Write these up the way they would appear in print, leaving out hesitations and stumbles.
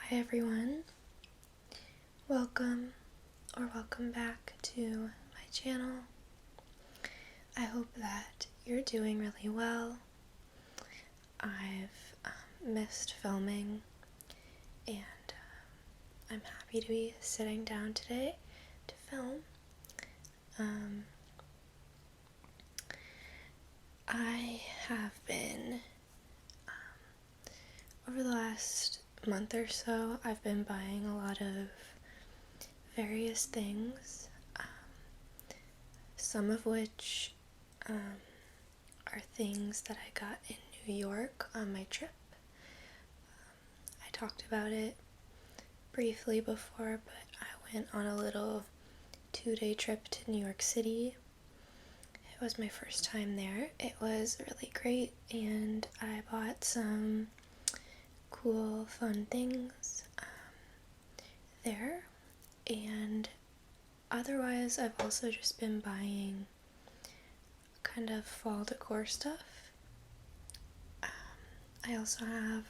Hi everyone, welcome back to my channel. I hope that you're doing really well. I've missed filming and I'm happy to be sitting down today to film. I have been, over the last month or so, I've been buying a lot of various things, some of which are things that I got in New York on my trip. I talked about it briefly before, but I went on a little 2-day trip to New York City. It was my first time there. It was really great, and I bought some cool, fun things there. And otherwise, I've also just been buying kind of fall decor stuff. I also have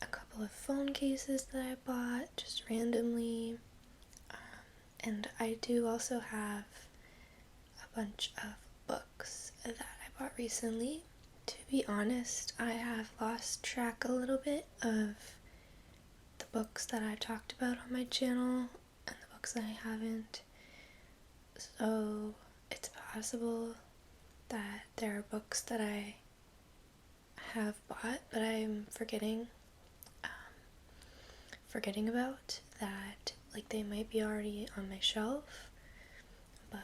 a couple of phone cases that I bought just randomly. And I do also have a bunch of books that I bought recently. To be honest, I have lost track a little bit of the books that I've talked about on my channel and the books that I haven't. So it's possible that there are books that I have bought but I'm forgetting about, that like they might be already on my shelf, but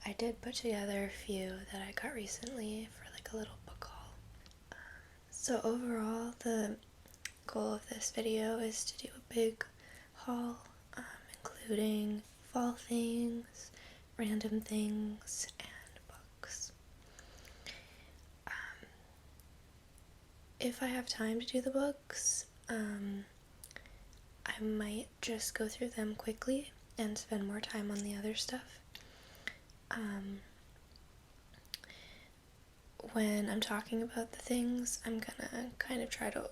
I did put together a few that I got recently for like a little book haul. So overall, the goal of this video is to do a big haul, including fall things, random things, and books. If I have time to do the books, I might just go through them quickly and spend more time on the other stuff. When I'm talking about the things, I'm gonna kind of try to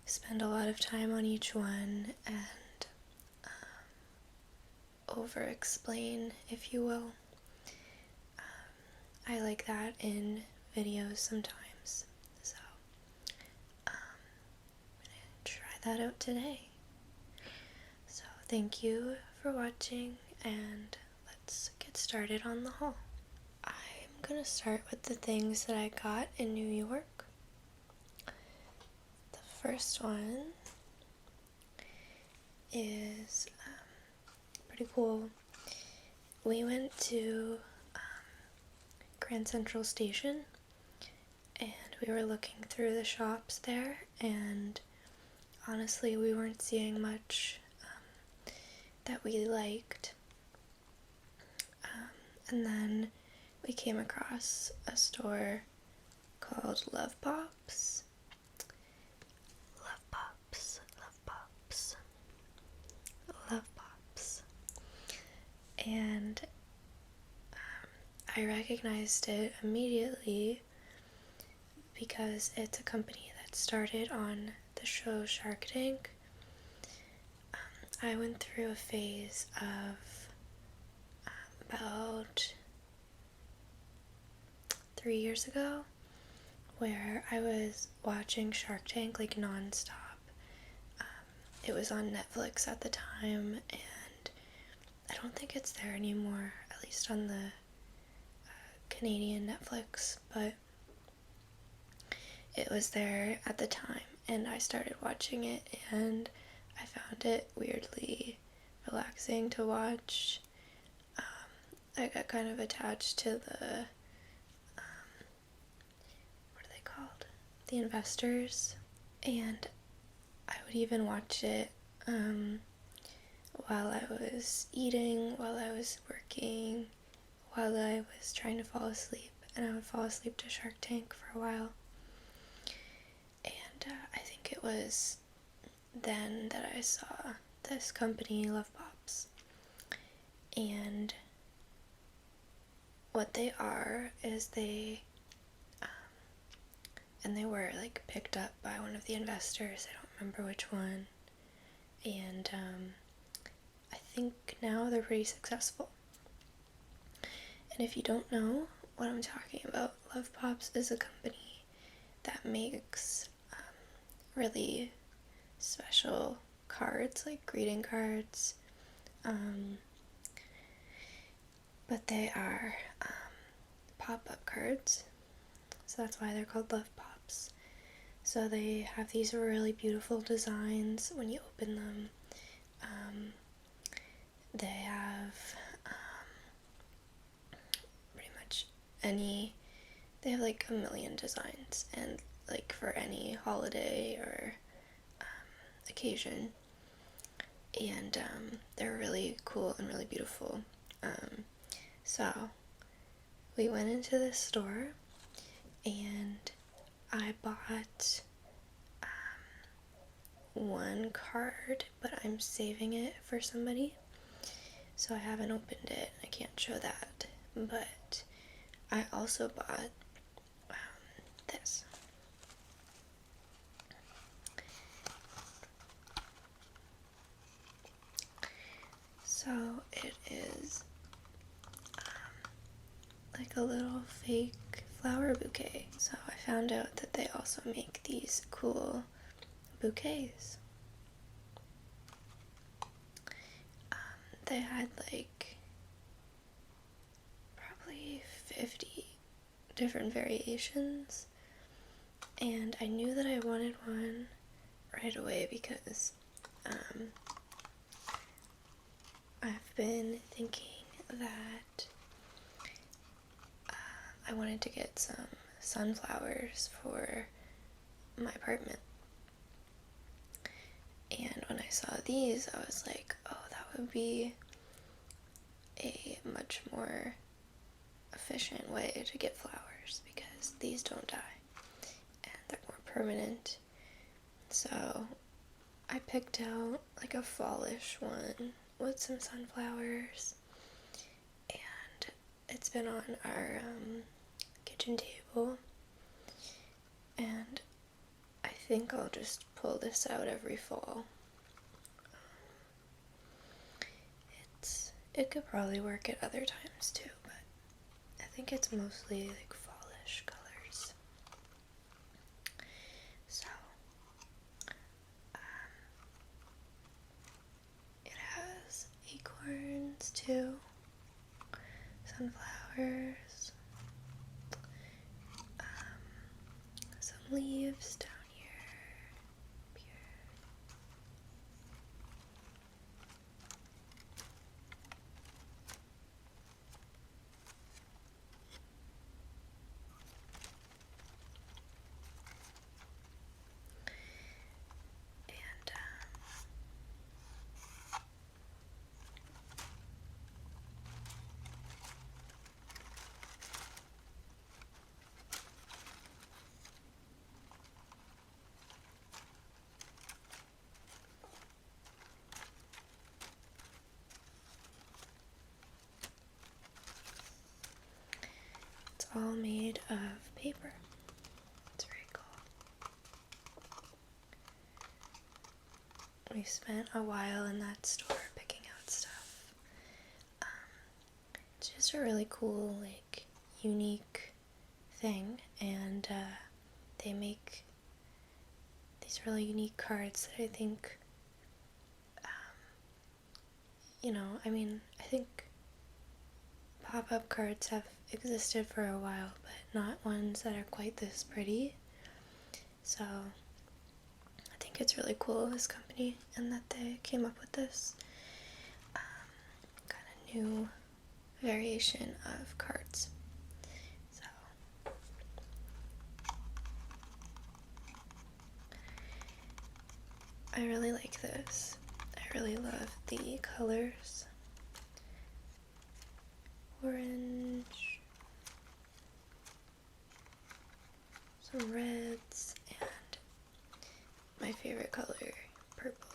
spend a lot of time on each one and over-explain, if you will. I like that in videos sometimes, so I'm gonna try that out today. So thank you for watching, and let's get started on the haul. I'm gonna start with the things that I got in New York. The first one is pretty cool. We went to Grand Central Station and we were looking through the shops there, and honestly we weren't seeing much that we liked. And then we came across a store called Love Pops. Love Pops, Love Pops, Love Pops. And I recognized it immediately because it's a company that started on the show Shark Tank. I went through a phase of about 3 years ago where I was watching Shark Tank like non-stop. It was on Netflix at the time, and I don't think it's there anymore, at least on the Canadian Netflix, but it was there at the time, and I started watching it, and I found it weirdly relaxing to watch. I got kind of attached to the, what are they called? The investors, and I would even watch it while I was eating, while I was working, while I was trying to fall asleep, and I would fall asleep to Shark Tank for a while. And I think it was then that I saw this company, Love Pops, and what they are is and they were like picked up by one of the investors. I don't remember which one. And I think now they're pretty successful. And if you don't know what I'm talking about, Love Pops is a company that makes really special cards, like greeting cards. But they are pop-up cards, so that's why they're called Love Pops. So they have these really beautiful designs when you open them. They have pretty much they have like a million designs, and like for any holiday or occasion. And they're really cool and really beautiful. So we went into this store and I bought one card, but I'm saving it for somebody, so I haven't opened it. I can't show that. But I also bought this. So it is like a little fake flower bouquet. So I found out that they also make these cool bouquets. They had like probably 50 different variations, and I knew that I wanted one right away because I've been thinking that I wanted to get some sunflowers for my apartment. And when I saw these, I was like, oh, that would be a much more efficient way to get flowers because these don't die and they're more permanent. So I picked out like a fallish one with some sunflowers, and it's been on our kitchen table, and I think I'll just pull this out every fall. It could probably work at other times too, but I think it's mostly like fallish colors. So it has acorns too, sunflowers, some leaves down here. It's all made of paper. It's very cool. We spent a while in that store picking out stuff. It's just a really cool, like, unique thing, and they make these really unique cards that I think, I think pop-up cards have existed for a while, but not ones that are quite this pretty. So I think it's really cool, this company, and that they came up with this kind of new variation of cards. So I really like this. I really love the colors. Orange, some reds, and my favorite color, purple.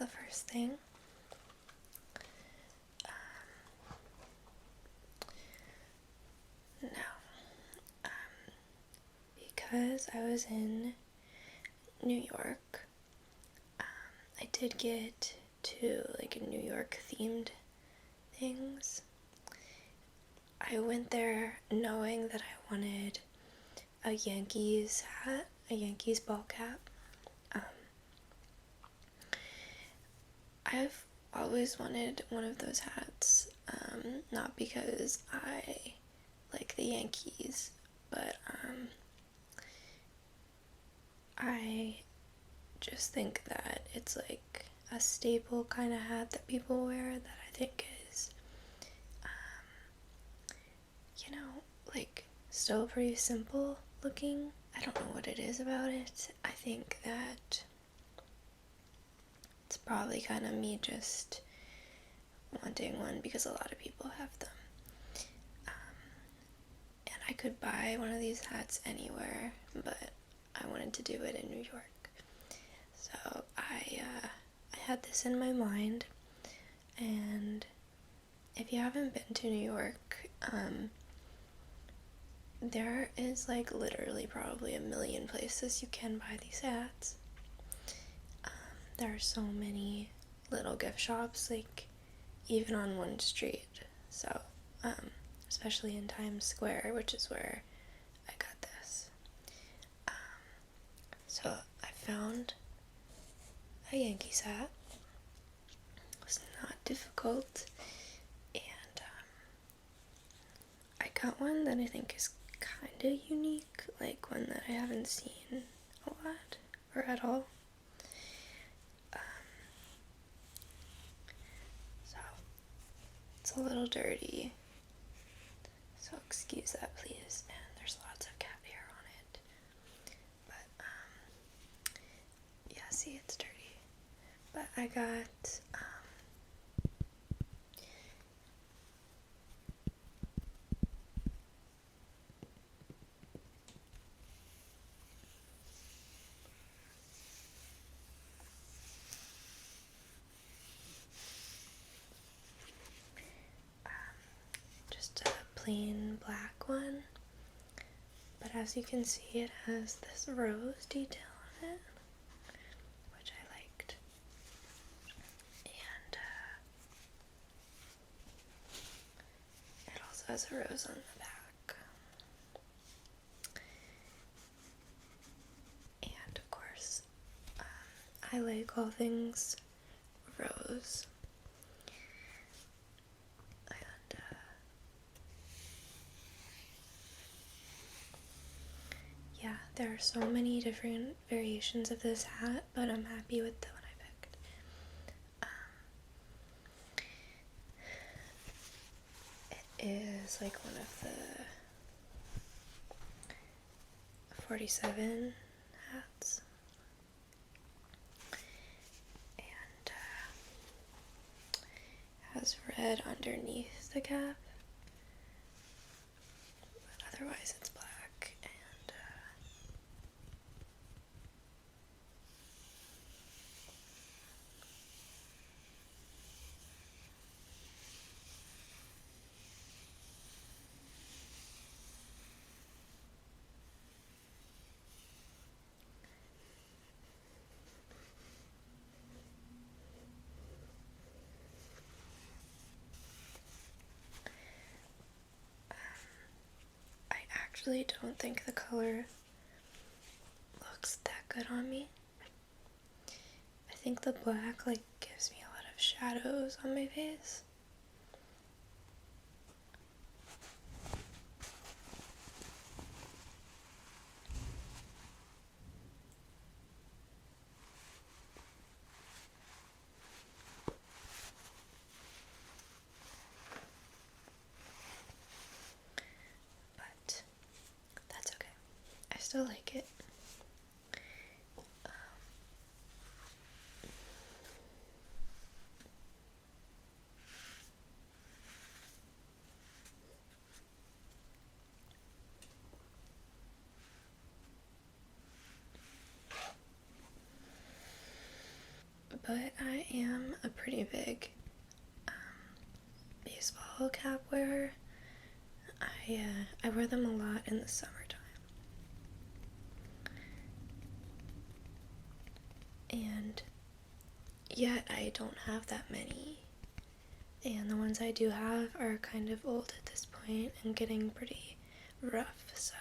the first thing. Now, because I was in New York, I did get to like New York themed things. I went there knowing that I wanted a Yankees hat, a Yankees ball cap. I've always wanted one of those hats, not because I like the Yankees, but I just think that it's like a staple kind of hat that people wear that I think is, like still pretty simple looking. I don't know what it is about it. I think that it's probably kind of me just wanting one because a lot of people have them. And I could buy one of these hats anywhere, but I wanted to do it in New York. So I had this in my mind, and if you haven't been to New York, there is like literally probably a million places you can buy these hats. There are so many little gift shops, like even on one street. So, especially in Times Square, which is where I got this. So I found a Yankees hat. It was not difficult, and I got one that I think is kind of unique, like one that I haven't seen a lot or at all. So it's a little dirty, so excuse that please, and there's lots of cat hair on it, but yeah, see, it's dirty. But I got just a plain black one, but as you can see, it has this rose detail on it, which I liked, and it also has a rose on the back, and of course, I like all things rose. And yeah, there are so many different variations of this hat, but I'm happy with the one I picked. It is like one of the 47 hats, and has red underneath the cap, but otherwise it's black, and I actually don't think the color looks that good on me. I think the black like gives me a lot of shadows on my face. But that's okay. I still like it. but I am a pretty big baseball cap wearer. I wear them a lot in the summertime. And yet I don't have that many. And the ones I do have are kind of old at this point and getting pretty rough, so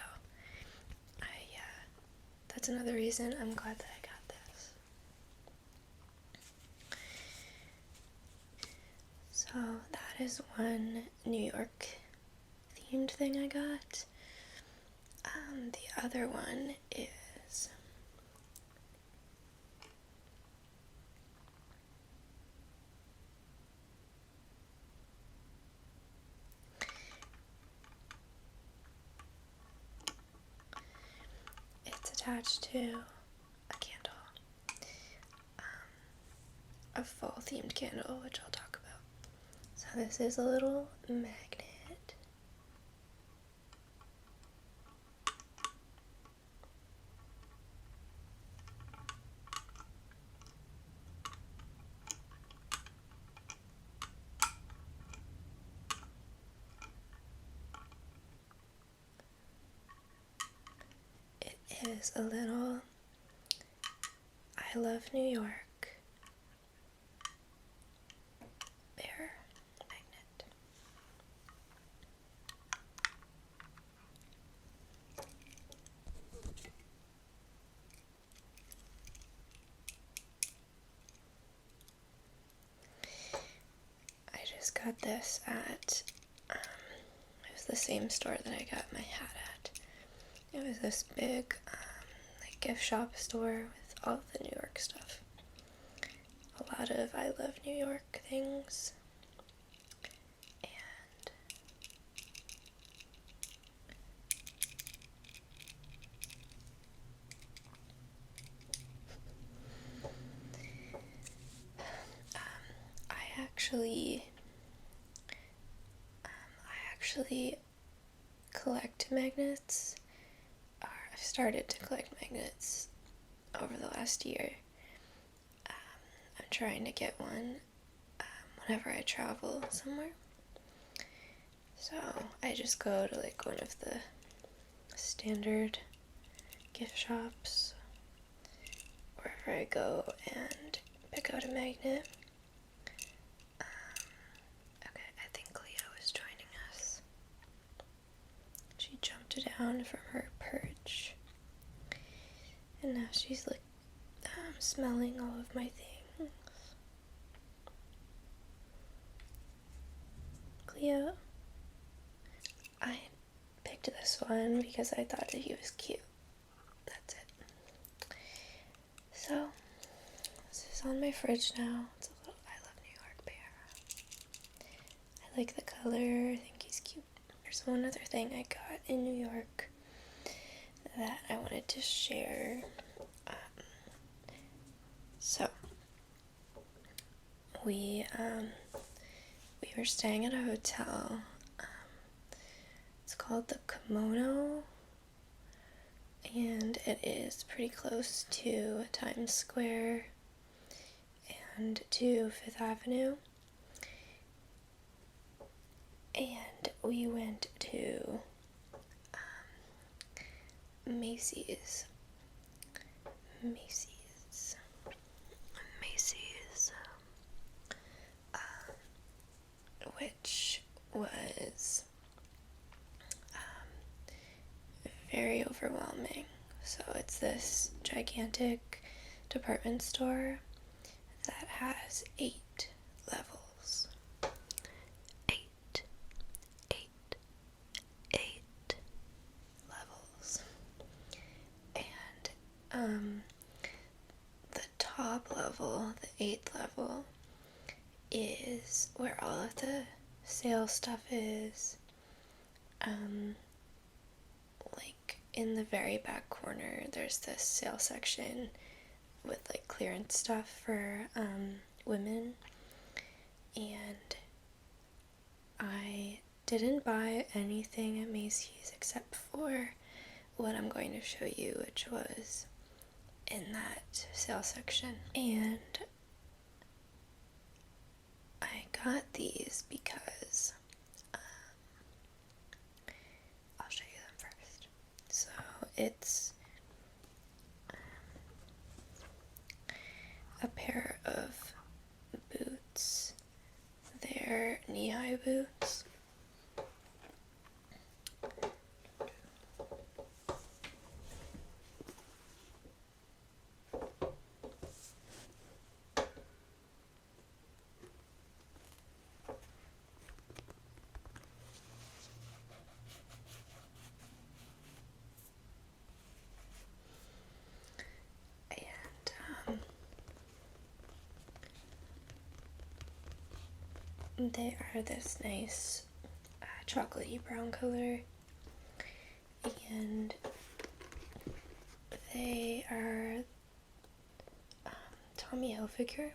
that's another reason I'm glad that I got this. So that is one New York themed thing I got. The other one is it's attached to a candle, a fall themed candle, which I'll talk about. So this is a little magnet. It is a little I love New York bear magnet. I just got this at, it was the same store that I got my hat at. It was this big, like gift shop store with all of the New York stuff. A lot of I love New York things. And I actually collect magnets. I've started to collect magnets over the last year. I'm trying to get one whenever I travel somewhere. So I just go to like one of the standard gift shops wherever I go and pick out a magnet. Okay, I think Cleo is joining us. She jumped down from her perch, and now she's like smelling all of my things. Cleo, I picked this one because I thought that he was cute. That's it. So this is on my fridge now. It's a little I love New York bear. I like the color. I think he's cute. There's one other thing I got in New York that I wanted to share. So we were staying at a hotel. It's called the Kimono, and it is pretty close to Times Square and to Fifth Avenue. And we went to Macy's, which was very overwhelming. So it's this gigantic department store that has 8 levels. 8 levels. And the top level, the 8th level, is where all of the sale stuff is. Like in the very back corner, there's this sale section with like clearance stuff for women, and I didn't buy anything at Macy's except for what I'm going to show you, which was in that sale section. And got these because I'll show you them first. So it's a pair of boots. They're knee-high boots. They are this nice chocolatey brown color, and they are Tommy Hilfiger.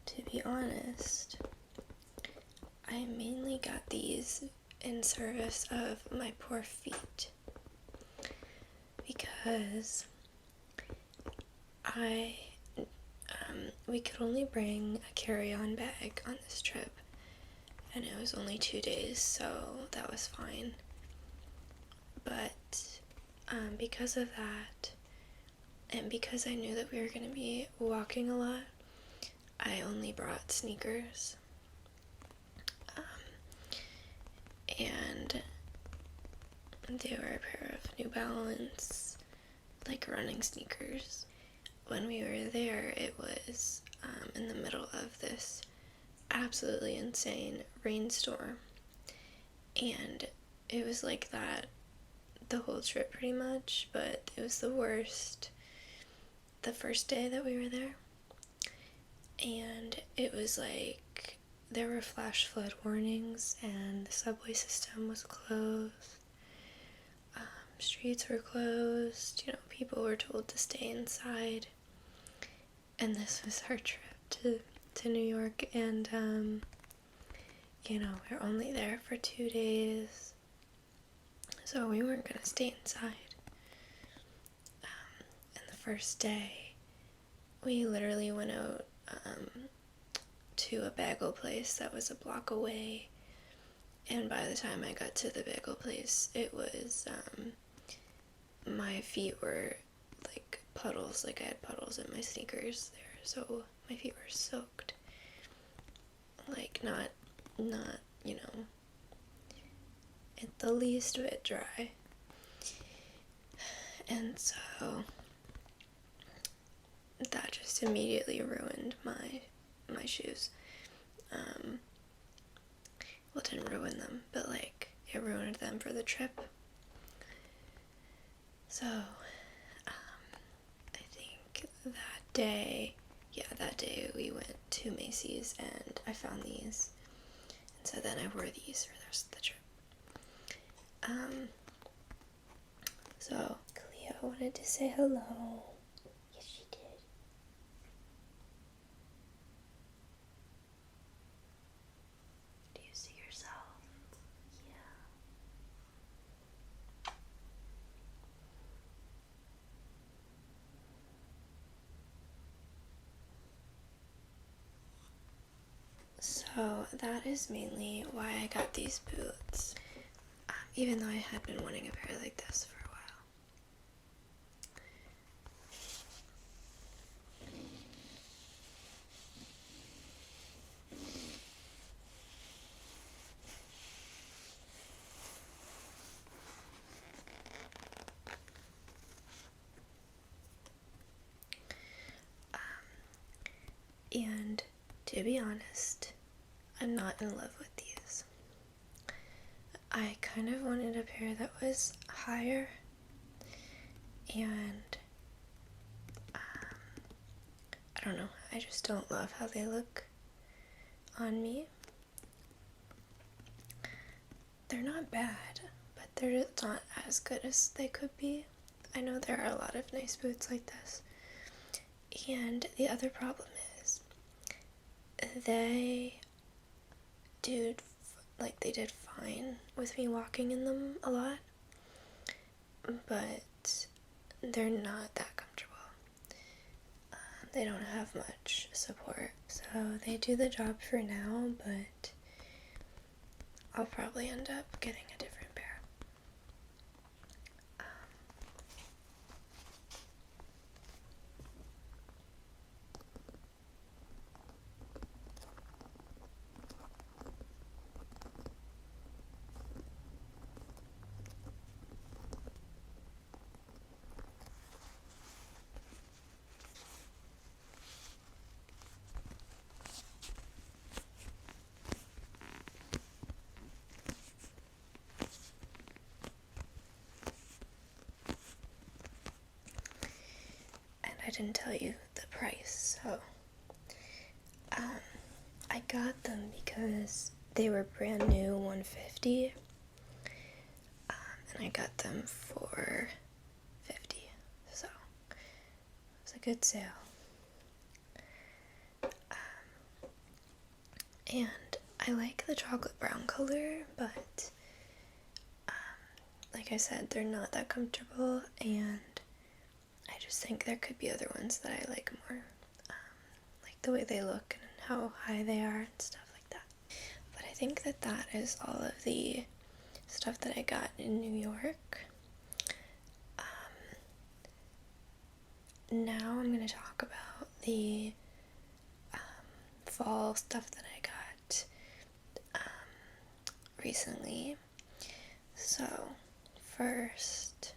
To be honest, I mainly got these in service of my poor feet because we could only bring a carry-on bag on this trip, and it was only 2 days, so that was fine. But because of that, and because I knew that we were going to be walking a lot, I only brought sneakers. And they were a pair of New Balance, like running sneakers. When we were there, it was in the middle of this absolutely insane rainstorm, and it was like that the whole trip pretty much, but it was the worst the first day that we were there, and it was like there were flash flood warnings and the subway system was closed. Streets were closed, people were told to stay inside, and this was our trip to New York, and we're only there for 2 days, so we weren't gonna stay inside. And the first day, we literally went out to a bagel place that was a block away, and by the time I got to the bagel place, it was my feet were like puddles, like I had puddles in my sneakers there, so my feet were soaked, like not at the least bit dry. And so that just immediately ruined my shoes. Well, it didn't ruin them, but like it ruined them for the trip. So I think that day we went to Macy's and I found these, and so then I wore these for the rest of the trip. So Cleo wanted to say hello. Yes, she did. Do you see yourself? Yeah. So that is mainly why I got these boots, even though I had been wanting a pair like this for a while. And to be honest, I'm not in love with these. I kind of wanted a pair that was higher, and I don't know, I just don't love how they look on me. they're not bad, but they're not as good as they could be. I know there are a lot of nice boots like this. And the other problem is they did fine with me walking in them a lot, but they're not that comfortable. They don't have much support, so they do the job for now, but I'll probably end up getting a different pair. I didn't tell you the price, so I got them because they were brand new, $150, and I got them for $50, so it was a good sale. And I like the chocolate brown color, but like I said, they're not that comfortable, and I just think there could be other ones that I like more, like the way they look and how high they are and stuff like that. But I think that is all of the stuff that I got in New York. Now I'm going to talk about the fall stuff that I got recently. So first,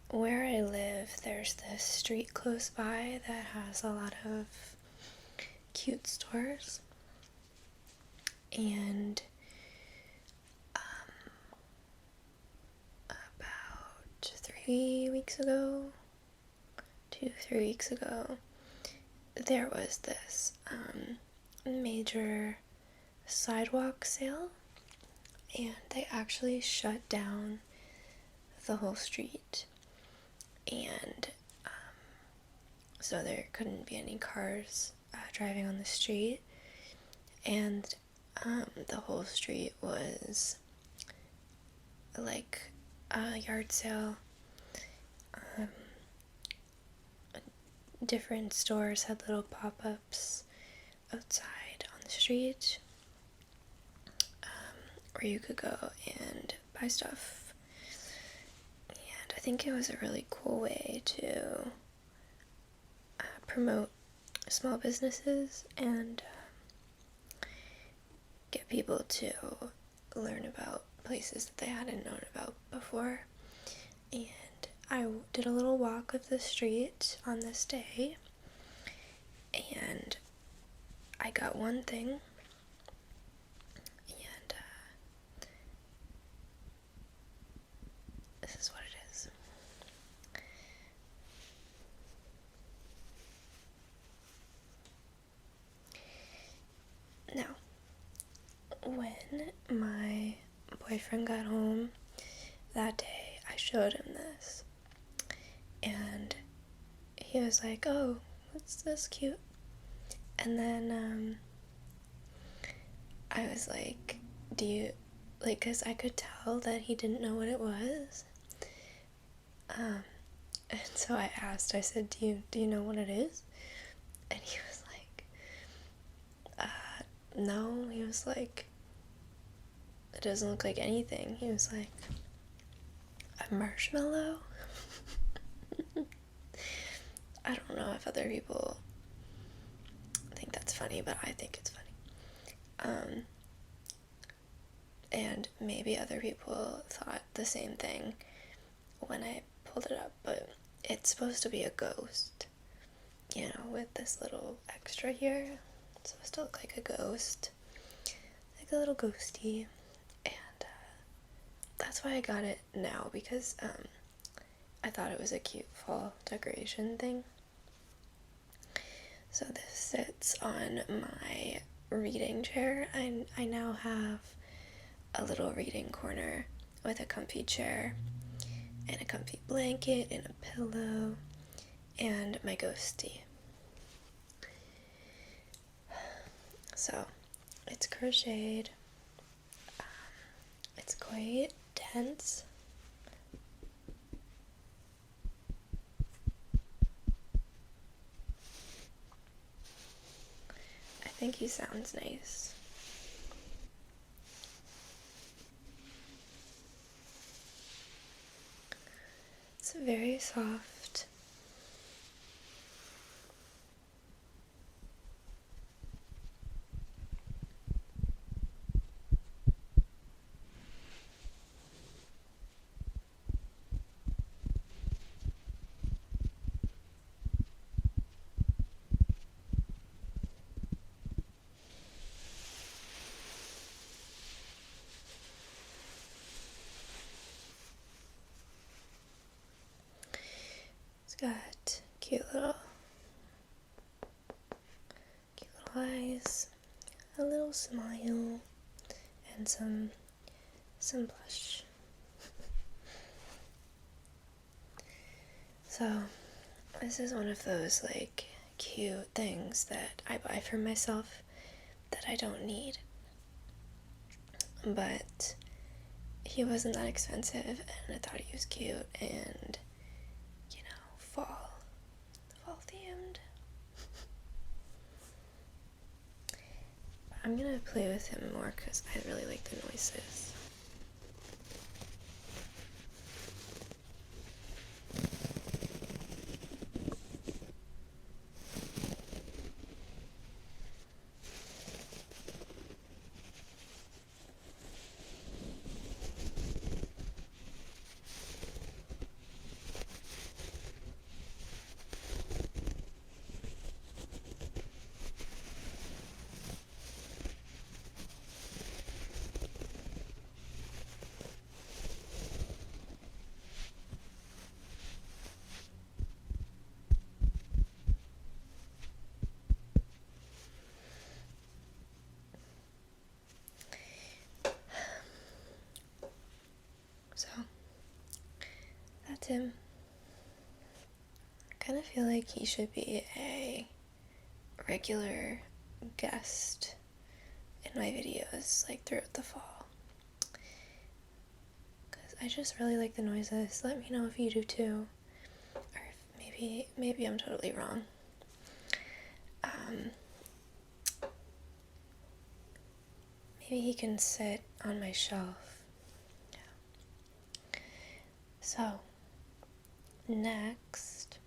where I live, there's this street close by that has a lot of cute stores, and about 3 weeks ago, 2-3 weeks ago, there was this major sidewalk sale, and they actually shut down the whole street, and so there couldn't be any cars driving on the street, and the whole street was like a yard sale. Different stores had little pop-ups outside on the street, where you could go and buy stuff, and I think it was a really cool way to promote small businesses and get people to learn about places that they hadn't known about before. And I did a little walk of the street on this day, and I got one thing, and this is what it is. Now, when my boyfriend got home that day, I showed him this, and he was like, "Oh, what's this cute?" And then I was like, "Do you like?" Because I could tell that he didn't know what it was. And so I asked. I said, "Do you know what it is?" And he was like, "No." He was like, "It doesn't look like anything." He was like, "A marshmallow?" I don't know if other people think that's funny, but I think it's funny. And maybe other people thought the same thing when I pulled it up, but it's supposed to be a ghost, you know, with this little extra here. It's supposed to look like a ghost, like a little ghosty, and that's why I got it now, because I thought it was a cute fall decoration thing. So this sits on my reading chair. I now have a little reading corner with a comfy chair and a comfy blanket and a pillow and my ghosty. So it's crocheted. It's quite dense. I think he sounds nice. It's very soft. It's got cute little eyes, a little smile, and some blush. So this is one of those like cute things that I buy for myself that I don't need. But he wasn't that expensive and I thought he was cute and, you know, fall themed. I'm gonna play with him more because I really like the noises. So, that's him. I kind of feel like he should be a regular guest in my videos, like throughout the fall. Because I just really like the noises. Let me know if you do too. Or if maybe I'm totally wrong. Maybe he can sit on my shelf. Yeah. So, next,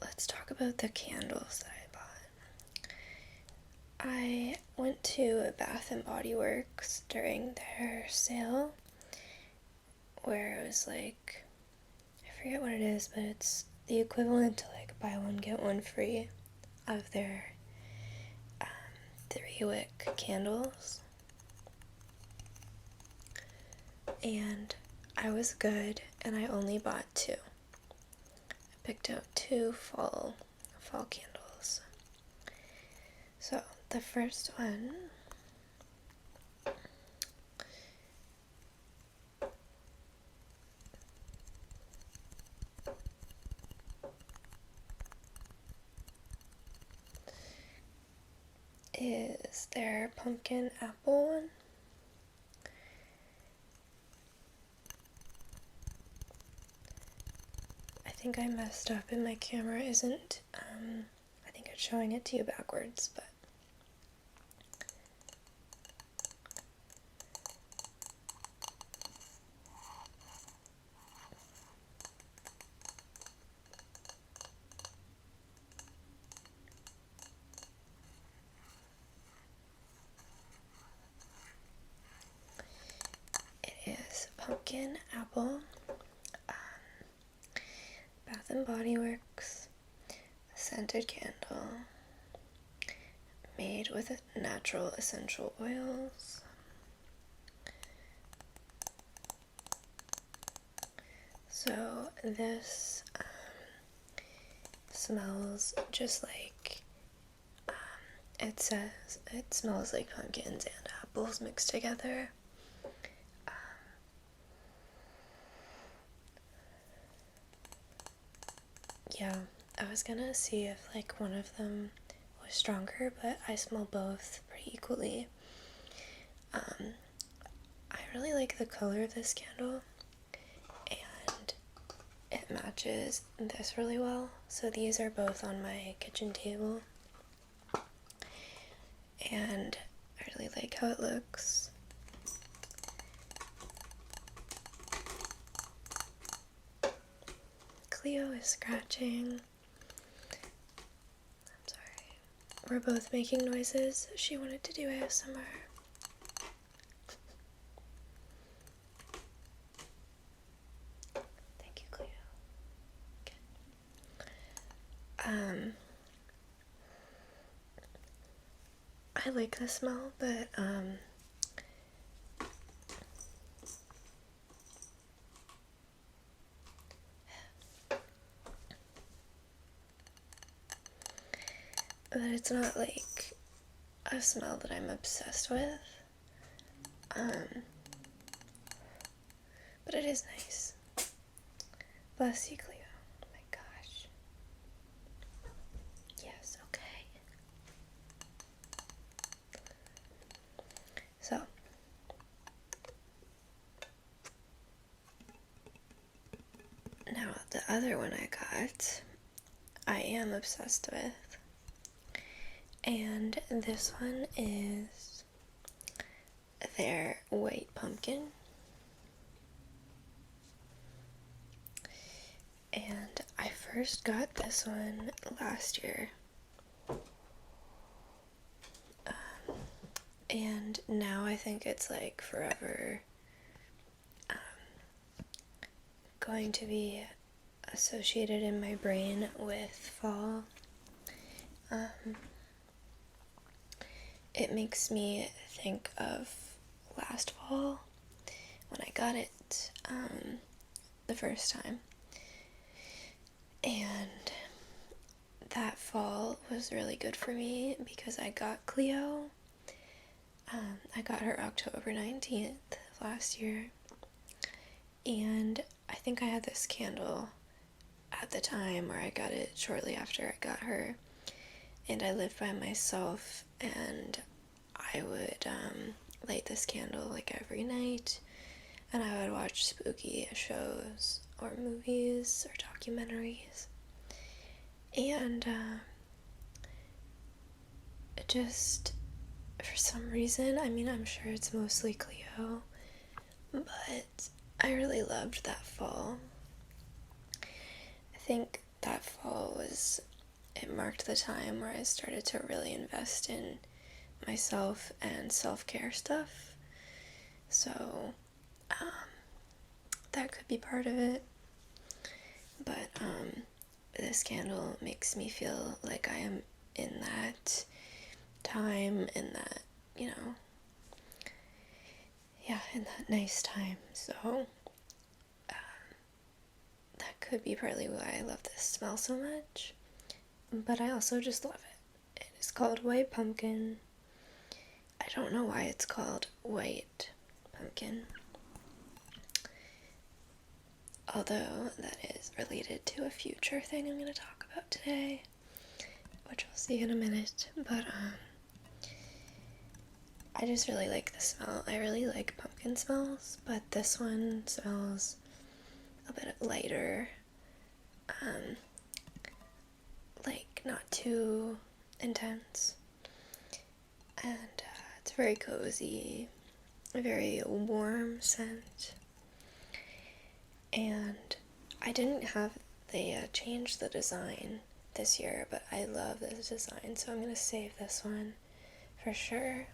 let's talk about the candles that I bought. I went to Bath and Body Works during their sale, where it was like, I forget what it is, but it's the equivalent to like buy one get one free of their 3-wick candles. And I was good, and I only bought 2. I picked out 2 fall candles. So the first one is their pumpkin apple one. I think I messed up and my camera isn't, I think it's showing it to you backwards, but it is pumpkin apple, Bath and Body Works scented candle made with natural essential oils. So this smells just like it says it smells like pumpkins and apples mixed together. Yeah, I was gonna see if like one of them was stronger, but I smell both pretty equally. I really like the color of this candle, and it matches this really well. So these are both on my kitchen table, and I really like how it looks. Cleo is scratching. I'm sorry. We're both making noises. She wanted to do ASMR. Thank you, Cleo. Okay. I like the smell, but it's not like a smell that I'm obsessed with. But it is nice. Bless you, Cleo. Oh my gosh. Yes, okay. So, now the other one I got, I am obsessed with. And this one is their white pumpkin. And I first got this one last year. And now I think it's like forever going to be associated in my brain with fall. It makes me think of last fall when I got it the first time. And that fall was really good for me because I got Cleo. I got her October 19th of last year. And I think I had this candle at the time, or I got it shortly after I got her. And I lived by myself, and I would light this candle like every night, and I would watch spooky shows or movies or documentaries. And it just, for some reason, I mean, I'm sure it's mostly Cleo, but I really loved that fall. I think that fall it marked the time where I started to really invest in myself and self-care stuff. So, that could be part of it. But, this candle makes me feel like I am in that time, in that, in that nice time. So, that could be partly why I love this smell so much. But I also just love it. It is called White Pumpkin. I don't know why it's called White Pumpkin. Although that is related to a future thing I'm going to talk about today, which we'll see in a minute. But I just really like the smell. I really like pumpkin smells, but this one smells a bit lighter. Like not too intense. And it's very cozy, a very warm scent. And I didn't have, they changed the design this year, but I love this design, so I'm going to save this one for sure.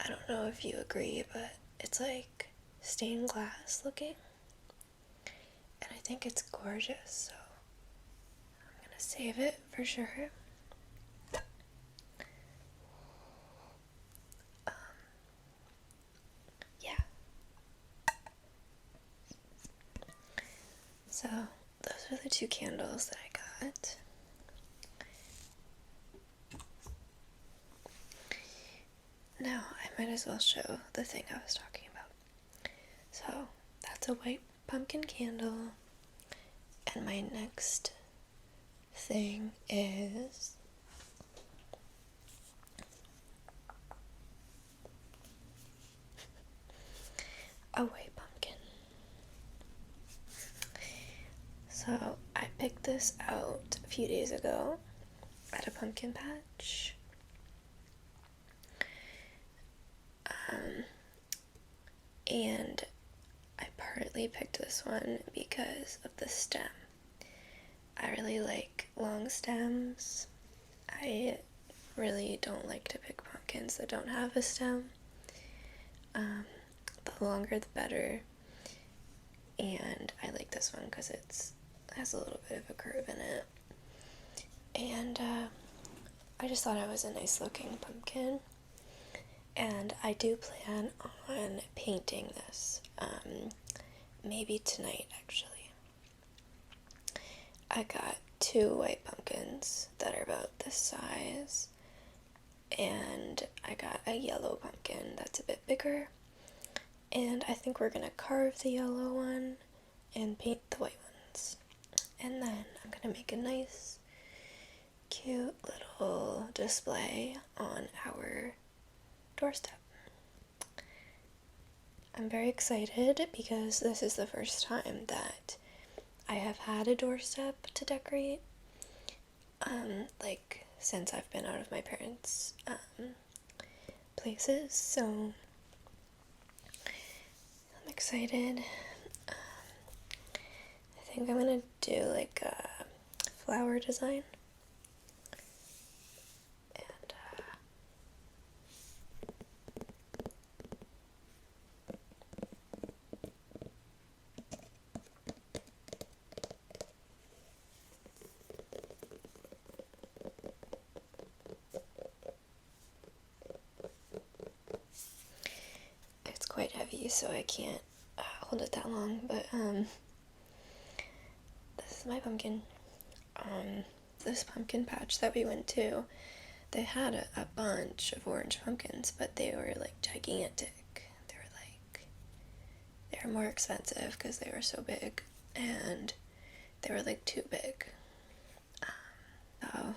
I don't know if you agree, but it's like stained glass looking, and I think it's gorgeous, so I'm going to save it for sure. So, those are the two candles that I got. now I might as well show the thing I was talking about. So that's a white pumpkin candle, and my next thing is a white pumpkin. So I picked this out a few days ago at a pumpkin patch. And I partly picked this one because of the stem. I really like long stems. I really don't like to pick pumpkins that don't have a stem. The longer the better. And I like this one because it has a little bit of a curve in it. And I just thought it was a nice looking pumpkin. And I do plan on painting this, maybe tonight actually. I got 2 white pumpkins that are about this size, and I got a yellow pumpkin that's a bit bigger, and I think we're gonna carve the yellow one and paint the white ones. And then I'm gonna make a nice, cute little display on our doorstep. I'm very excited because this is the first time that I have had a doorstep to decorate, like since I've been out of my parents' places, so I'm excited. I think I'm gonna do like a flower design. It's quite heavy, so I can't hold it that long, but this is my pumpkin. This pumpkin patch that we went to, they had a bunch of orange pumpkins, but they were like gigantic. They were more expensive because they were so big, and they were like too big. So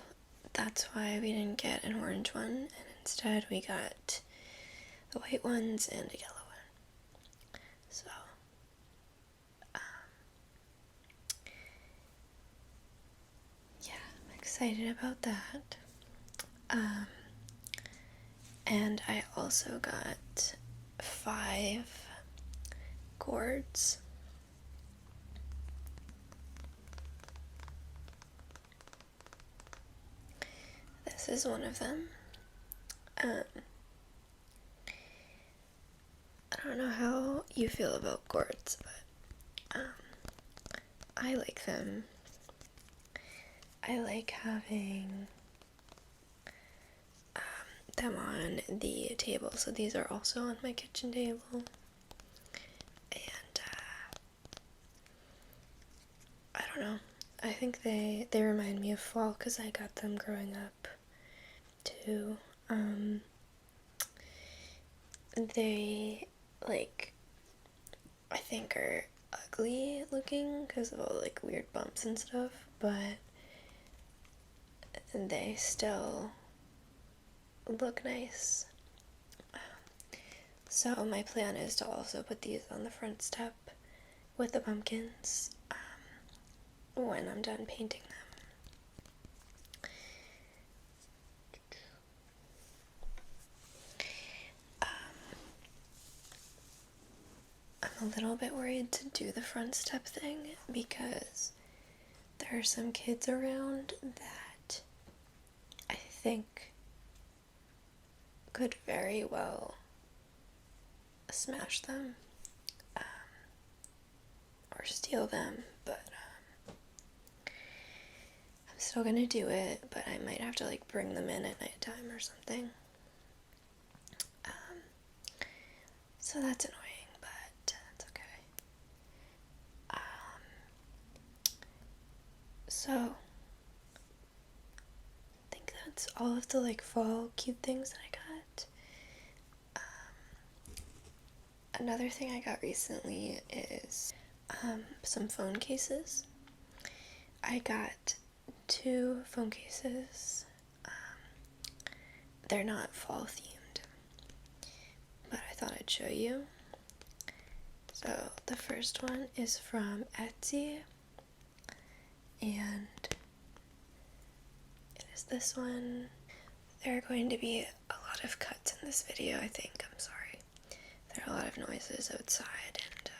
that's why we didn't get an orange one, and instead we got the white ones and a yellow one. So yeah, I'm excited about that. And I also got 5 gourds. This is one of them. I don't know how you feel about gourds, but I like them. I like having them on the table, so these are also on my kitchen table. And I don't know, I think they remind me of fall because I got them growing up too. They, like, I think are ugly looking because of all the, like, weird bumps and stuff, but they still look nice. So my plan is to also put these on the front step with the pumpkins when I'm done painting them. I'm a little bit worried to do the front step thing because there are some kids around that I think could very well smash them or steal them, but I'm still gonna do it, but I might have to like bring them in at nighttime or something. So that's annoying, but it's okay. So I think that's all of the like fall cute things that I got. Another thing I got recently is some phone cases. I got 2 phone cases. They're not fall themed, but I thought I'd show you. So the first one is from Etsy, and it is this one. There are going to be a lot of cuts in this video, I think. I'm sorry. There are a lot of noises outside and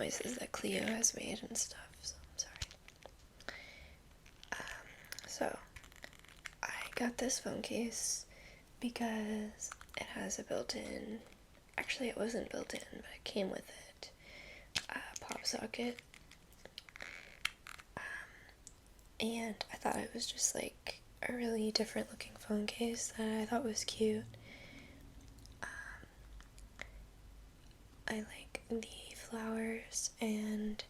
noises that Cleo has made and stuff, so I'm sorry. So, I got this phone case because it has a built-in, actually it wasn't built in, but it came with it, pop socket. And I thought it was just like a really different looking phone case that I thought was cute. I like the flowers and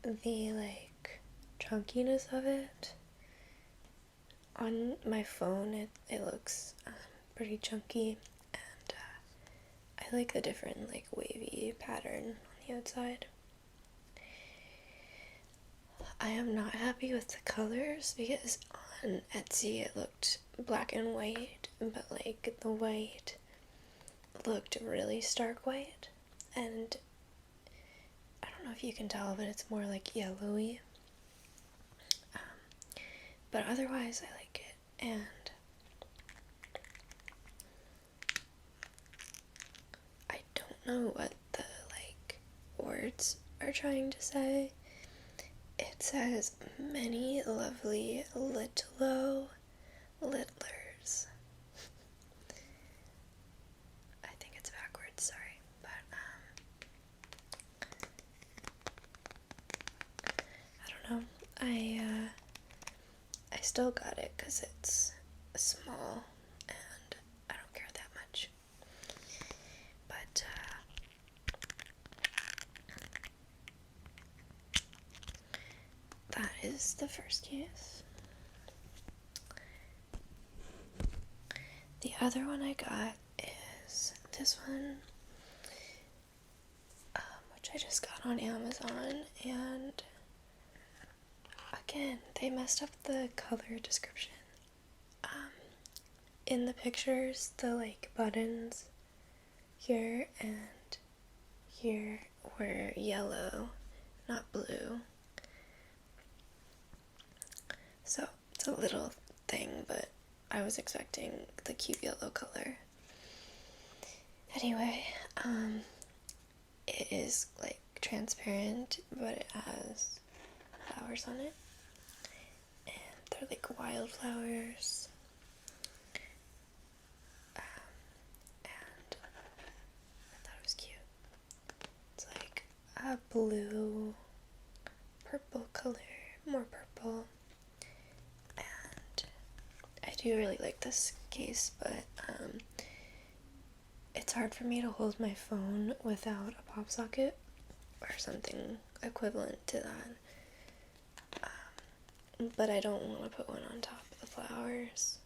the like chunkiness of it. On my phone it looks pretty chunky, and I like the different like wavy pattern on the outside. I am not happy with the colors because on Etsy it looked black and white, but like the white looked really stark white, and I don't know if you can tell, but it's more like yellowy. But otherwise I like it, and I don't know what the like words are trying to say. It says, many lovely little littlers. I think it's backwards, sorry, but I don't know. I still got it because it's small and I don't care that much. But that is the first case. The other one I got is this one, which I just got on Amazon, and again, they messed up the color description. In the pictures, the like buttons here and here were yellow, not blue. So it's a little thing, but I was expecting the cute yellow color. Anyway, it is like transparent, but it has flowers on it, and they're like wildflowers. And I thought it was cute. It's like a blue, purple color, more purple. And I do really like this case, but it's hard for me to hold my phone without a pop socket or something equivalent to that. But I don't want to put one on top of the flowers.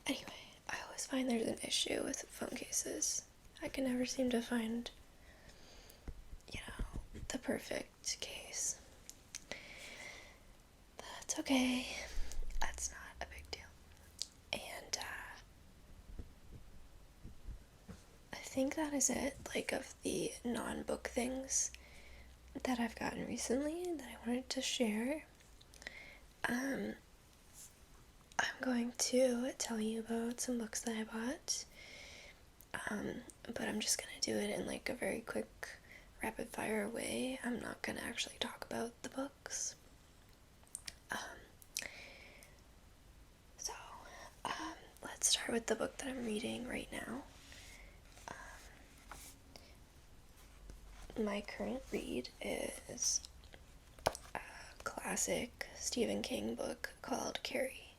Anyway, I always find there's an issue with phone cases. I can never seem to find, the perfect case. That's okay. That's not a big deal. And I think that is it, like, of the non-book things that I've gotten recently that I wanted to share. I'm going to tell you about some books that I bought, but I'm just gonna do it in like a very quick rapid fire way. I'm not gonna actually talk about the books. Let's start with the book that I'm reading right now. My current read is a classic Stephen King book called Carrie.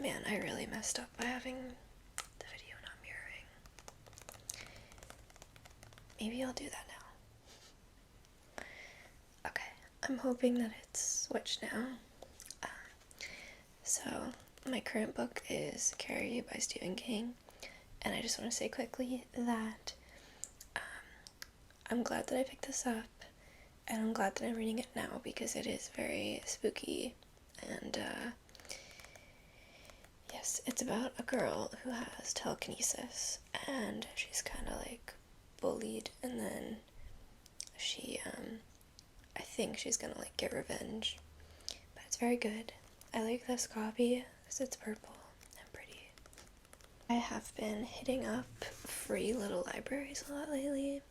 Man, I really messed up by having the video not mirroring. Maybe I'll do that now. Okay, I'm hoping that it's switched now. So, my current book is Carrie by Stephen King, and I just want to say quickly that I'm glad that I picked this up, and I'm glad that I'm reading it now because it is very spooky, and yes, it's about a girl who has telekinesis, and she's kind of like bullied, and then she, I think she's gonna like get revenge, but it's very good. I like this copy because it's purple and pretty. I have been hitting up free little libraries a lot lately.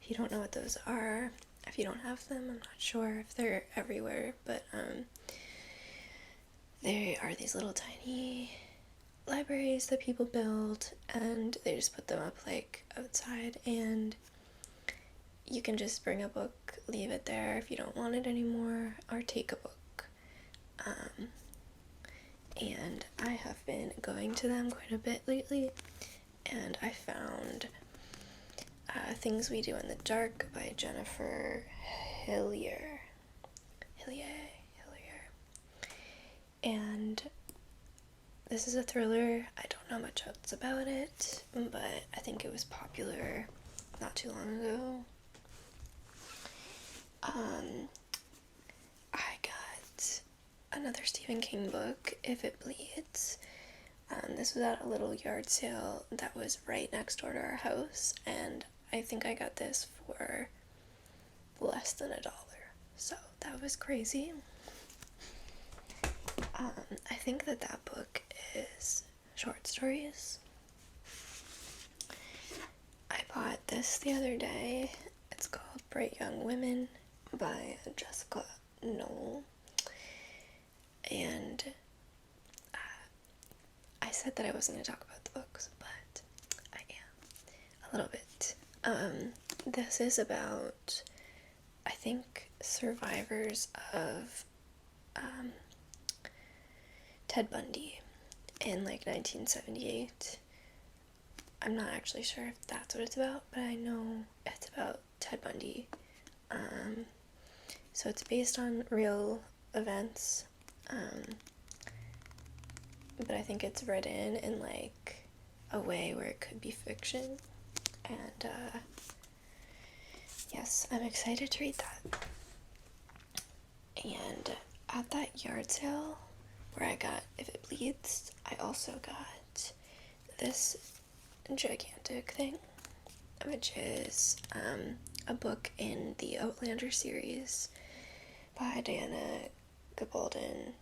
If you don't know what those are, if you don't have them, I'm not sure if they're everywhere, but they are these little tiny libraries that people build, and they just put them up like outside, and you can just bring a book, leave it there if you don't want it anymore, or take a book. And I have been going to them quite a bit lately, and I found Things We Do in the Dark by Jennifer Hillier. And this is a thriller. I don't know much else about it, but I think it was popular not too long ago. I got another Stephen King book, If It Bleeds. This was at a little yard sale that was right next door to our house, and I think I got this for less than $1. So that was crazy. I think that book is short stories. I bought this the other day. It's called Bright Young Women by Jessica Knoll. And I said that I wasn't going to talk about the books, but I am. A little bit. This is about, I think, survivors of Ted Bundy in like 1978. I'm not actually sure if that's what it's about, but I know it's about Ted Bundy. So it's based on real events, but I think it's written in like a way where it could be fiction, and yes, I'm excited to read that. And at that yard sale where I got If It Bleeds, I also got this gigantic thing, which is a book in the Outlander series by Diana Gabaldon.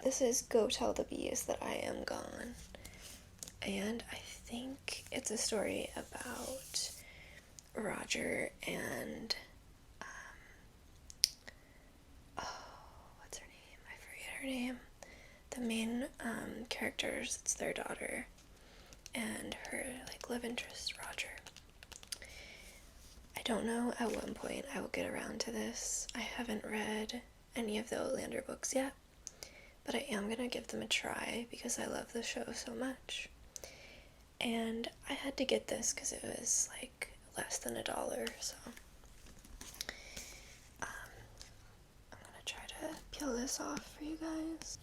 This is Go Tell the Bees That I Am Gone, and I think it's a story about Roger and what's her name? I forget her name. The main characters, it's their daughter and her like love interest, Roger. I don't know at what point I will get around to this. I haven't read any of the Outlander books yet, but I am gonna give them a try because I love the show so much. And I had to get this because it was like less than $1, so I'm gonna try to peel this off for you guys.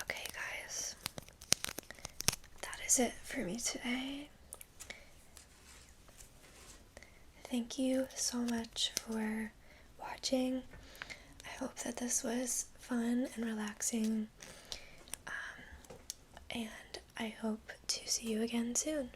Okay, guys, that is it for me today. Thank you so much for watching. I hope that this was fun and relaxing, and I hope to see you again soon.